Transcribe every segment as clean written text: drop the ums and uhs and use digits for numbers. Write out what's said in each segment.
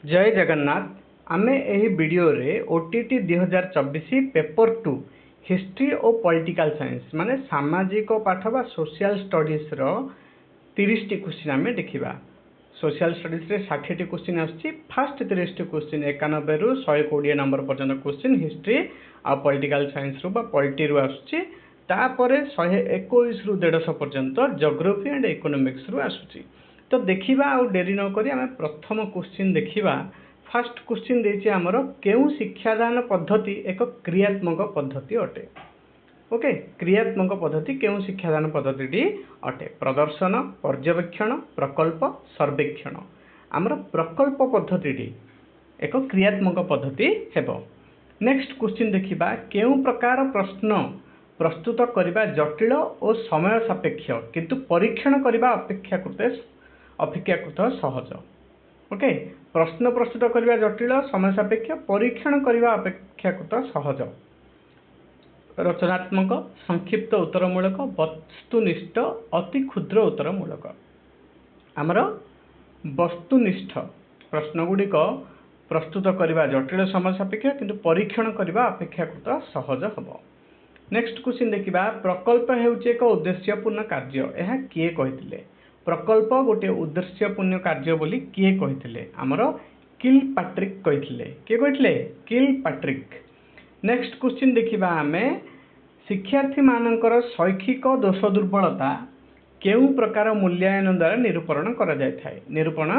जय जगन्नाथ। आमे एही वीडियो रे ओटीटी 2024 पेपर 2 हिस्ट्री और पॉलिटिकल साइंस माने सामाजिक पाठ बा सोशल स्टडीज रो 30 टी क्वेश्चन आमे देखिबा। सोशल स्टडीज रे 60 टी क्वेश्चन आछि। फर्स्ट 30 टी क्वेश्चन 91 रु 120 नंबर पर्यंत क्वेश्चन हिस्ट्री आ पॉलिटिकल साइंस रो बा पॉलिटी रो आछि। तापरे 121 रु 150 पर्यंत ज्योग्राफी एंड इकोनॉमिक्स रो आछि। तो देखिबा आ डेरी न करी आमे प्रथम क्वेश्चन देखिबा। फर्स्ट क्वेश्चन देछि हमर केउ शिक्षादान पद्धति एक क्रियात्मक पद्धति अटे। ओके, क्रियात्मक पद्धति केउ शिक्षादान पद्धति अटे? प्रदर्शन, पर्यवेक्षण, प्रकल्प, सर्वेक्षण। हमर प्रकल्प पद्धति एक क्रियात्मक पद्धति हेबो। नेक्स्ट क्वेश्चन देखिबा केउ प्रकार प्रश्न प्रस्तुत करिबा जटिल और समय सापेक्ष किंतु परीक्षण करिबा अपेक्षाकृत सहज। ओके, प्रश्न प्रस्तुत करिबा जटिल, समय सापेक्ष, परीक्षण करिबा अपेक्षाकृत सहज। रचनात्मक, संक्षिप्त उत्तरमूलक, वस्तुनिष्ठ, अति क्षुद्र उत्तरमूलक। आमर वस्तुनिष्ठ प्रश्न गुड़िक प्रस्तुत करिबा जटिल, समय सापेक्ष किंतु परीक्षण करिबा अपेक्षाकृत सहज हबो। नेक्स्ट क्वेश्चन देखिबा प्रकल्प हेउचे एक उद्देश्यपूर्ण कार्य। एहा किए कहिथिले? प्रकल्प गोटे उद्देश्यपूर्ण कार्य बोली किए कहिथिले? हमर किलपाट्रिक कहिथिले। किए कहिथिले? किलपाट्रिक। नेक्स्ट क्वेश्चन देखिबा आमे शिक्षार्थी मानकर शैक्षिक दोष दुर्बलता केउ प्रकार मूल्यांकन द्वारा निरूपण करा जाय थाए? निरूपण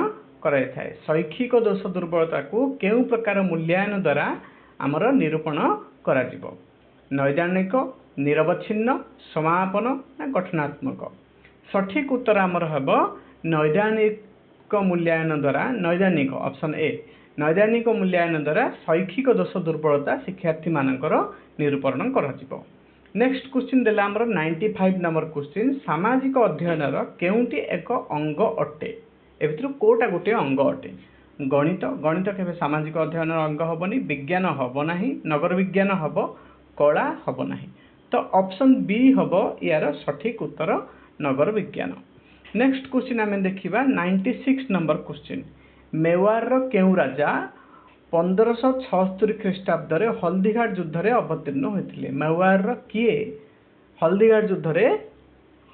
करा जाय थाए शैक्षिक दोष दुर्बलता को केउ प्रकार मूल्यांकन द्वारा हमर निरूपण करा जिवो? नैदानिक, निरवच्छिन्न, समापन ना गठनात्मक? सठिक उत्तर आमर हेबो नैदानिक मूल्यांकन द्वारा। नैदानिक ऑप्शन ए, नैदानिक मूल्यांकन द्वारा शैक्षिक दोष दुर्बलता शिक्षार्थी मानकर निरूपण करा जिवो। नेक्स्ट क्वेश्चन देला हमर 95 नंबर क्वेश्चन सामाजिक अध्ययन रो केउंटी एक अंग अटे? ए भितर कोटा गोटे अंग अटे? गणित, गणित केबे सामाजिक अध्ययन अंग हबनी। विज्ञान हबो नाही। नगर विज्ञान हबो। कला हबो नाही। तो ऑप्शन बी हबो यार सठिक उत्तर, नगर विज्ञान। नेक्स्ट क्वेश्चन आमे देखिबा 96 नंबर क्वेश्चन मेवार रो केउ राजा 1576 ख्रीष्टाब्द रे हल्दीघाट युद्ध रे अवतीर्ण होइथिले? मेवार रो किए हल्दीघाट युद्ध रे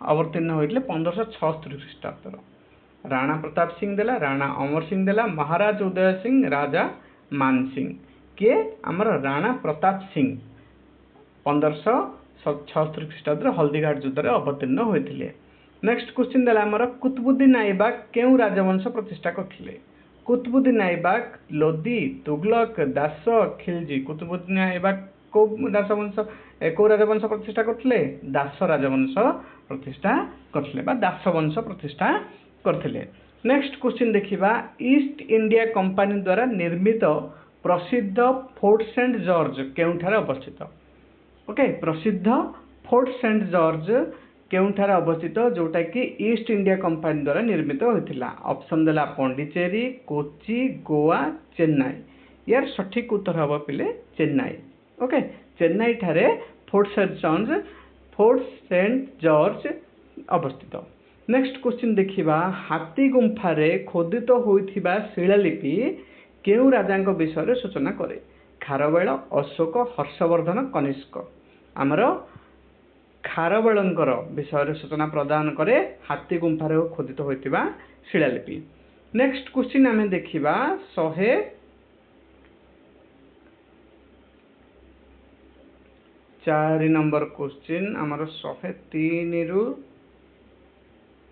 अवतीर्ण होइथिले 1576 ख्रीष्टाब्द रो? राणा प्रताप सिंह देला, राणा अमर सिंह देला, महाराज उदय सिंह, राजा मान सिंह। किए हमर राणा प्रताप सिंह 1576 ख्रीष्टाब्द हल्दीघाट युद्ध रे अवतीर्ण होइथिले। नेक्स्ट क्वेश्चन देला हमर कुतुबुद्दीन ऐबक केउ राजवंश प्रतिष्ठा करथिले? कुतुबुद्दीन ऐबक लोदी, तुगलक, दास, खिलजी। कुतुबुद्दीन ऐबक को राजवंश प्रतिष्ठा करथिले? दास राजवंश प्रतिष्ठा करथिले बा दास वंश प्रतिष्ठा करथिले। नेक्स्ट क्वेश्चन देखिबा ईस्ट इंडिया कंपनी द्वारा निर्मित प्रसिद्ध फोर्ट सेंट जॉर्ज केउठार अवस्थित? ओके, प्रसिद्ध फोर्ट सेंट जॉर्ज केउठार अवस्थित जोटा कि ईस्ट इंडिया कंपनी द्वारा निर्मित होइथिला? ऑप्शन देला पौंडीचेरी, कोची, गोवा, चेन्नई। यार सठिक उत्तर हबो पिले चेन्नई। ओके, चेन्नई ठारे फोर्ट सेंट जॉर्ज अवस्थित। नेक्स्ट क्वेश्चन देखिबा हाथी गुंफा रे खोदित होइथिबा शिलालिपि केउ राजांक विषय सूचना करे? खारवेल, अशोक, हर्षवर्धन, कनिष्क। आमर खारवेलंकर विषय सूचना प्रदान करे हाथी गुंफा रे खोदित होइथिबा शिलालिपि। नेक्स्ट क्वेश्चन आमे देखिबा 104 नंबर क्वेश्चन आमर 103 रु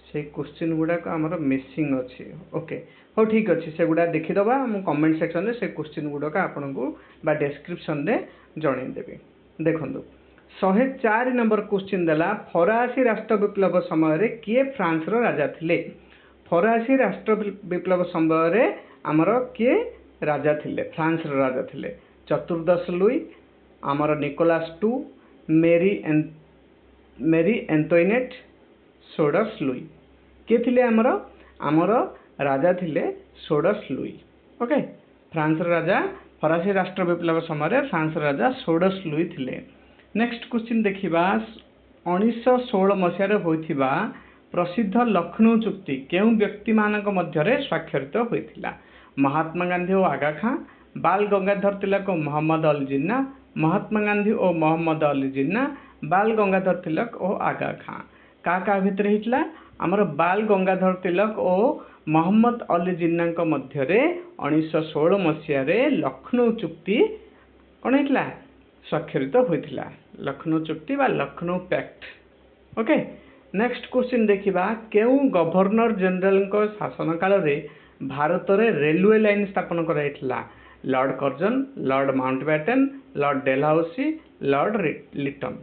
से क्वेश्चन गुडा को आमर मिसिंग अछि। ओके, हो ठीक अछि, से गुडा देखि दबा हम कमेंट सेक्शन रे से क्वेश्चन गुडा का आपनकू बा डिस्क्रिप्शन रे जणै देबी। देखंदु 104 नंबर क्वेश्चन देला फरासी राष्ट्र विप्लव समय रे किए फ्रांस रो राजा थिले? फरासी राष्ट्र विप्लव समय रे आमर किए राजा थिले? फ्रांस रो राजा थिले? चतुर्दश लुई, आमर निकोलास टू, मेरी एंटोइनेट, षोडश लुई। किए थिले आमर? आमर राजा थिले षोडश लुई। ओके, फ्रांस रो राजा फरासी राष्ट्र विप्लव समय रे फ्रांस रो राजा षोडश लुई थिले। नेक्स्ट क्वेश्चन देखिबा 1916 मसिया रे होइथिबा प्रसिद्ध लखनऊ चुक्ति केउ व्यक्ति मानक मध्य रे स्वाक्षरित होइथिला? महात्मा गांधी और आगा खां, बाल गंगाधर तिलक और मोहम्मद अली जिन्ना, महात्मा गांधी और मोहम्मद अली जिन्ना, बाल गंगाधर तिलक और आगा खां। क्या भितर होता आमर बाल गंगाधर तिलक और मोहम्मद अली जिन्ना मध्य 1916 मसीह लखनऊ चुक्ति कौन होता स्वाक्षरित होता लखनऊ चुक्ति बा Lucknow pact. Okay next question देखिबा केउ गवर्नर जनरल को शासन काल रे भारत रे रेलवे लाइन स्थापन कराइथिला Lord Curzon, Lord Mountbatten, Lord Dalhousie, Lord Lytton.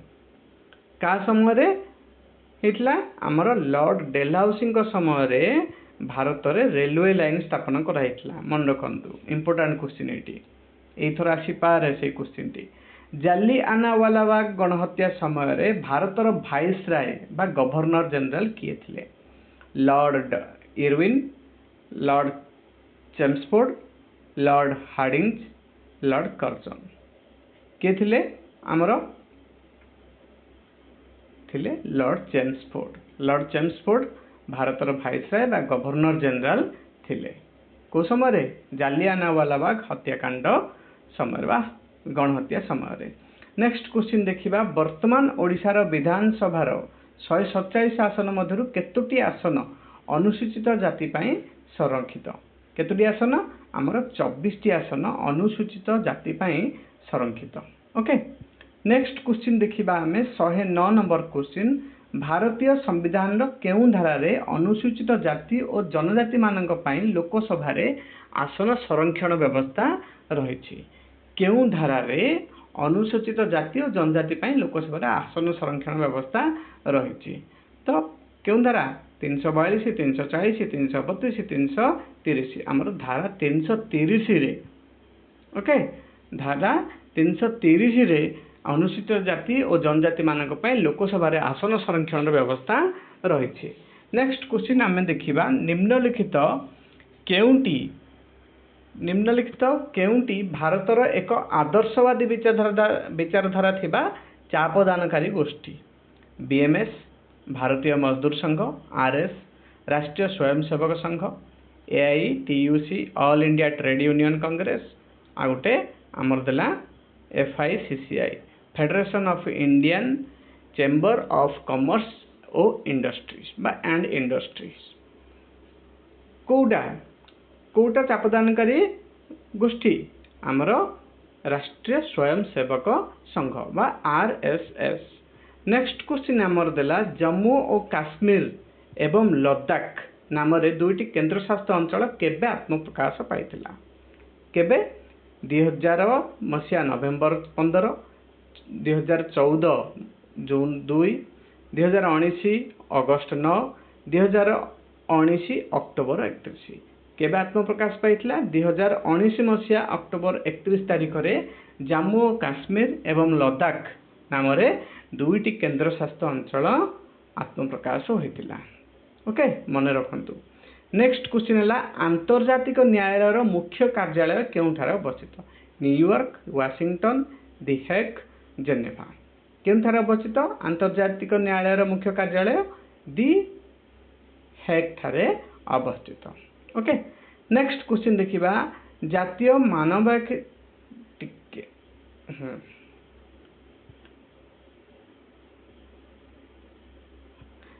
का समय रे हितला आमर लॉर्ड डेलहाउसी समय रे भारत रे रेलवे लाइन स्थापन कराइथिला मन रखंतु इंपोर्टेंट क्वेश्चन एटी एथर आसी पारे से क्वेश्चन टी। जालियानवालाबाग गणहत्या समय रे भारतर भाइसराय बा गवर्नर जनरल किए थिले Lord Irwin, Lord Chelmsford, Lord Hardinge, Lord Curzon किए थिले आमर थिले लॉर्ड चेम्सफोर्ड। लॉर्ड चेम्सफोर्ड भारतर भाइसराय बा गवर्नर जनरल थिले को समय रे जालियानवालाबाग हत्याकांड समय बा गणहत्या समय। नेक्स्ट क्वेश्चन देखिबा वर्तमान ओडिशार विधानसभा 147 आसन मध्यरु केतोटी आसन अनुसूचित जाति पई संरक्षित केतोटी आसन आमर 24 आसन अनुसूचित जाति पई संरक्षित। ओके नेक्स्ट क्वेश्चन देखिबा हमें 109 नंबर क्वेश्चन भारतीय संविधान रो केउ धारा रे अनुसूचित जाति और जनजाति मानक पई लोकसभा रे आसन संरक्षण व्यवस्था रहिछि केउ धारा रे अनुसूचित जाति और जनजाति पई लोकसभा रे आसन संरक्षण व्यवस्था रहिछि तो केउ धारा 342 340 332 330 हमर धारा 330 रे ओके धारा 330 रे अनुसूचित जाति और जनजाति मानक पई लोकसभा रे आसन संरक्षण व्यवस्था रहिछि। नेक्स्ट क्वेश्चन आमे देखिबा निम्नलिखित केउंटी भारतर एक आदर्शवादी विचारधारा थिबा चापदानकारी गोष्ठी बीएमएस, भारतीय मजदूर संघ, RS, Rashtriya Swayamsevak Sangh, AITUC All India Trade Union Congress आ गोटे आमर देला FICCI Federation of Indian Chamber of Commerce और इंडस्ट्रीज बा एंड इंडस्ट्रीज कोटा चापदानकारी गोष्ठी आमर राष्ट्रीय स्वयंसेवक संघ बा आरएसएस। नेक्स्ट क्वेश्चन आमर देला जम्मू और काश्मीर एवं लद्दाख नाम रे दुईटी केंद्र शासित अंचल केबे आत्मप्रकाश पाइथिला केबे 2000 मसीहा नवेम्बर 15, 2014 जून 2, 2019 अगस्त 9, 2019 अक्टोबर 31 केबे आत्मप्रकाश पाइथिला 2019 मसीहा अक्टोबर 31 तारिख रे जम्मू और काश्मीर एवं लद्दाख नाम रे दुईटी केंद्र शासित अंचल आत्मप्रकाश होइतिला। ओके मन रखंतु। नेक्स्ट क्वेश्चन है आंतर्जातिक न्यायालय मुख्य कार्यालय केउठार अवस्थित न्यूयॉर्क, वाशिंगटन, दी हेग, जेनेवा केउठार अवस्थित आंतर्जातिक न्यायालय मुख्य कार्यालय दी हेग ठारे अवस्थित। ओके नेक्स्ट क्वेश्चन देखिबा जातीय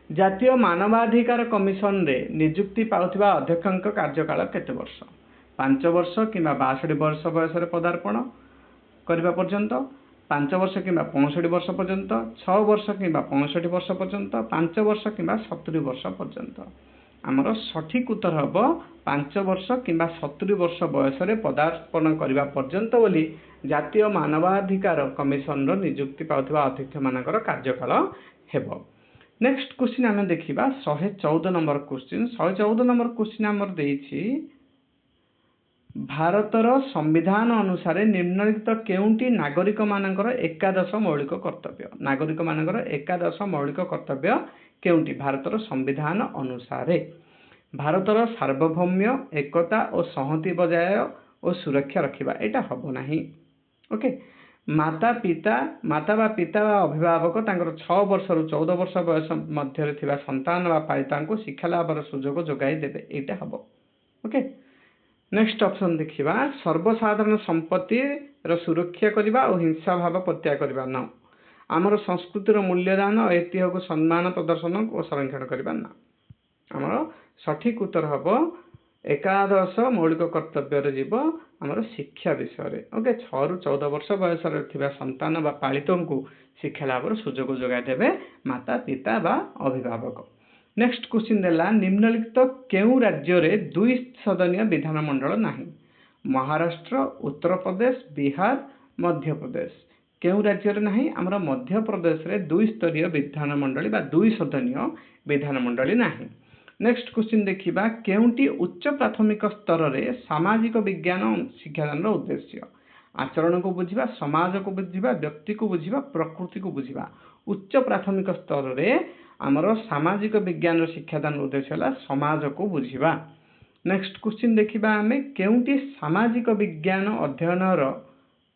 जातीय मानवाधिकार कमिशन रे नियुक्ति पाउथिबा अध्यक्षक कार्यकाल केते वर्ष 5 वर्ष किंबा 62 वर्ष बयस रे पदार्पण करबा पर्यंत 5 वर्ष किंबा 65 वर्ष पर्यंत 6 वर्ष किंबा 65 वर्ष पर्यंत 5 वर्ष किंबा 70 वर्ष पर्यंत आमर सठिक उत्तर हम 5 वर्ष किंबा 70 वर्ष बयस रे पदार्पण करबा पर्यंत बोली जातीय मानवाधिकार कमिशन रो नियुक्ति पाउथिबा अध्यक्ष मानकर कार्यकाल हेबो। नेक्स्ट क्वेश्चन आम देखा 114 नंबर क्वेश्चन 114 नंबर क्वेश्चन आमर देछि भारतर संविधान अनुसार निम्नलिखित केउंटी नागरिक मानकर एकादश मौलिक कर्तव्य नागरिक मानकर एकादश मौलिक कर्तव्य केउंटी भारतर संविधान अनुसार भारतर सार्वभौम्य एकता और संहति बजाय और सुरक्षा रखिबा एटा हबो नाही। ओके माता बा पिता बा अभिभावक तांकर 6 वर्ष रु 14 वर्ष बयस मध्य थिबा संतान बा पालिता को शिक्षा लाभर सुजोग जोगाई देबे एटा हबो। ओके नेक्स्ट ऑप्शन देखिबा सर्वसाधारण संपत्ति रो सुरक्षा करबा और हिंसा भाव प्रत्याग करबा न आमर संस्कृतिर मूल्यदान और ऐतिह्य को सम्मान प्रदर्शन और संरक्षण करबा न आमर सठिक उत्तर हबो एकादश मौलिक कर्तव्य जीव आमर शिक्षा विषय ओके 6 रु 14 वर्ष बयस थिबा संतान बा पालितों को शिक्षा लाभर सुजोग जोगाई देबे माता पिता बा अभिभावक। नेक्स्ट क्वेश्चन देला निम्नलिखित केउ राज्य रे 2 सदनीय विधानमंडल नाही महाराष्ट्र उत्तर प्रदेश बिहार मध्य प्रदेश केउ राज्य रे नाही हमर मध्य प्रदेश रे 2 स्तरीय विधानमंडली बा 2 सदनीय विधानमंडली नाही। नेक्स्ट क्वेश्चन देखिबा केउटी उच्च प्राथमिक स्तर रे सामाजिक विज्ञान शिक्षादान रो उद्देश्य आचरण को बुझिबा समाज को बुझिबा व्यक्ति को बुझिबा प्रकृति को बुझिबा उच्च प्राथमिक स्तर रे आमर सामाजिक विज्ञान शिक्षादान उद्देश्य है समाज को बुझिबा। नेक्स्ट क्वेश्चन देखिबा आमे केउटी सामाजिक विज्ञान अध्ययन रो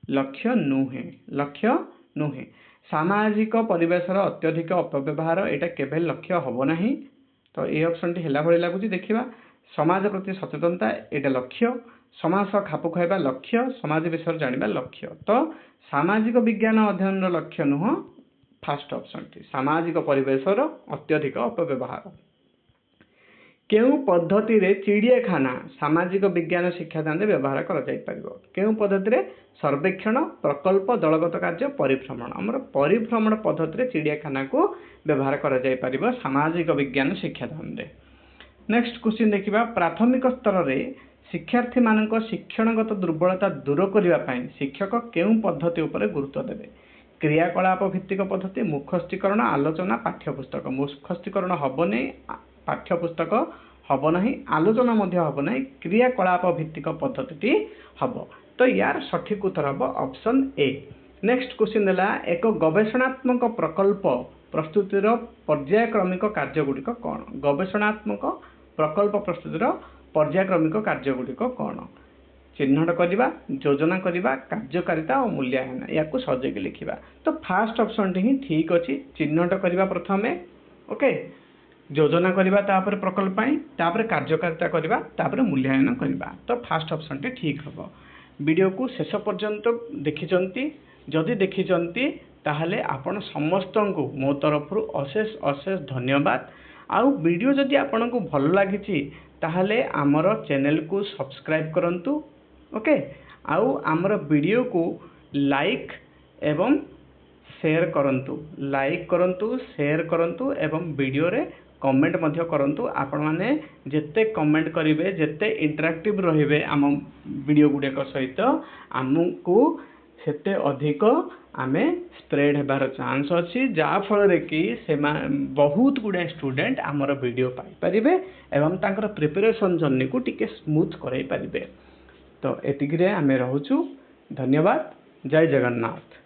लक्ष्य नुहे सामाजिक परिवेश रो अत्यधिक अपव्यवहार एटा केबे लक्ष्य हबो नाही तो ए ऑप्शन टी हेला भଳି लागुची देखिबा समाज प्रति सचेतनता एटा लक्ष्य समाज खाप खाइबा लक्ष्य समाज विषय जानिबा लक्ष्य तो सामाजिक विज्ञान अध्ययन रो लक्ष्य नुह फर्स्ट ऑप्शन टी सामाजिक परिवेश रो अत्यधिक अपव्यवहार केउ पद्धति रे चिड़ियाखाना सामाजिक विज्ञान शिक्षादान रे व्यवहार करा जाय परिबो केउ पद्धति रे सर्वेक्षण प्रकल्प दलगत कार्य परिभ्रमण हमर परिभ्रमण पद्धति रे चिड़ियाखाना को व्यवहार करा जाय परिबो सामाजिक विज्ञान शिक्षादान रे। नेक्स्ट क्वेश्चन देखिबा प्राथमिक स्तर रे शिक्षार्थी मानक शिक्षणगत दुर्बलता दूर करिबा पई शिक्षक केउ पद्धति उपरे गुरुत्व देबे क्रियाकलाप भित्तिक पद्धति मुखस्थीकरण आलोचना पाठ्यपुस्तक मुखस्थीकरण हबो नै पाठ्यपुस्तक हब नहीं आलोचना मध्य हब नहीं क्रियाकलाप भित्तिक पद्धति हब तो यार सठिक उत्तर हब ऑप्शन ए। नेक्स्ट क्वेश्चन देला एक गवेषणात्मक प्रकल्प प्रस्तुतिर पर्यायक्रमिक कार्य गुड़िक कौन गवेषणात्मक प्रकल्प प्रस्तुतिर पर्यायक्रमिक कार्य गुड़िक कौन चिन्हट करवा योजना करवा कार्यकारिता और मूल्यांकन या सजेक लिखा तो फास्ट ऑप्शन टी ही ठीक अच्छी चिन्हट करवा प्रथमे ओके योजना करवा तापर प्रकल्प तापर कार्यकारिता करवा तापर मूल्यांकन करवा तो फास्ट ऑप्शन टी ठीक हम वीडियो को शेष पर्यंत देखी जदि देखी ताहले आपण समस्त को मो तरफ अशेष अशेष धन्यवाद आउ वीडियो जदि आपन को भल लगी ताहले आमर चैनल को सब्सक्राइब करंतु ओके आउ आमर वीडियो को लाइक एवं शेयर करंतु शेयर करंतु एवं वीडियो रे कमेंट मध्य करंतु आपण माने जेते कमेंट करिवे जेते इंटरैक्टिव रहिबे आम वीडियो गुडेक सहित आमको सेते अधिक आमे स्प्रेड हेबार चांस अछि जा फल रे कि से बहुत गुडे स्टूडेंट आमर वीडियो पाई परिबे एवं तांकर प्रिपरेशन जर्नी को टिके स्मूथ कराई परिबे तो एतिगिरे आमे रहउछु धन्यवाद जय जगन्नाथ।